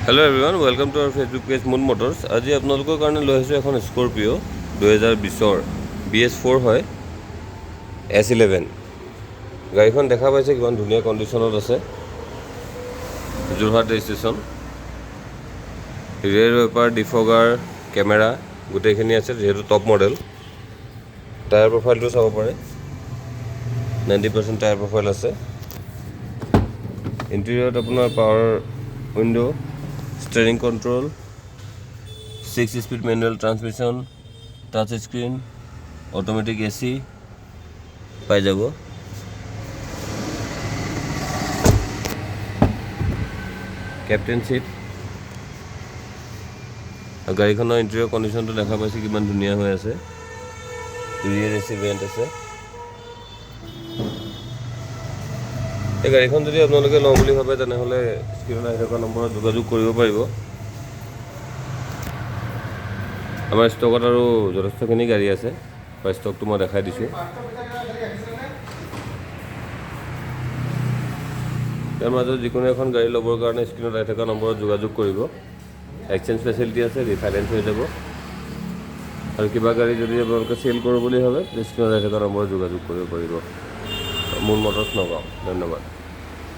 Hello' everyone, welcome to our Facebook page Moon Motors. আজি আপোনালোকৰ কাৰণে লৈ আহিছোঁ এখন স্কৰপিঅ' 2020 BS4 হয়, S11। গাড়ীখন দেখা পাইছে কিমান ধুনীয়া কণ্ডিশ্যনত আছে। যোৰহাট ৰেজিষ্ট্ৰেশ্যন, ৰিয়েৰ ৱেপাৰ, ডিফগাৰ, কেমেৰা গোটেইখিনি আছে, যিহেতু টপ মডেল। টায়াৰ প্ৰফাইলটো চাব পাৰে, 90% টায়াৰ প্ৰফাইল আছে। ইণ্টেৰিয়ৰত আপোনাৰ power window', steering control, 6 speed manual transmission, touch screen, automatic AC পাই যাব। Captain seat. আৰু গাড়ীখনৰ ইণ্টেৰিয়ৰ কণ্ডিশ্যনটো দেখা পাইছে কিমান ধুনীয়া হৈ আছে। ৰিয়েৰ AC ভেণ্ট আছে। এই গাড়ীখন যদি আপোনালোকে লওঁ বুলি ভাবে তেনেহ'লে স্ক্ৰীণত আহি থকা নম্বৰত যোগাযোগ কৰিব পাৰিব। আমাৰ ষ্টকত আৰু যথেষ্টখিনি গাড়ী আছে, প্ৰায় ষ্টকটো মই দেখাই দিছোঁ। ইয়াৰ মাজত যিকোনো এখন গাড়ী ল'বৰ কাৰণে স্ক্ৰীণত আহি থকা নম্বৰত যোগাযোগ কৰিব। এক্সচেঞ্জ ফেচিলিটি আছে, ৰিফাইনেন্স হৈ যাব। আৰু কিবা গাড়ী যদি আপোনালোকে চেল কৰোঁ বুলি ভাবে স্ক্ৰীণত আহি থকা নম্বৰত যোগাযোগ কৰিব পাৰিব। মুন মটৰ্ছ নগাঁও। ধন্যবাদ।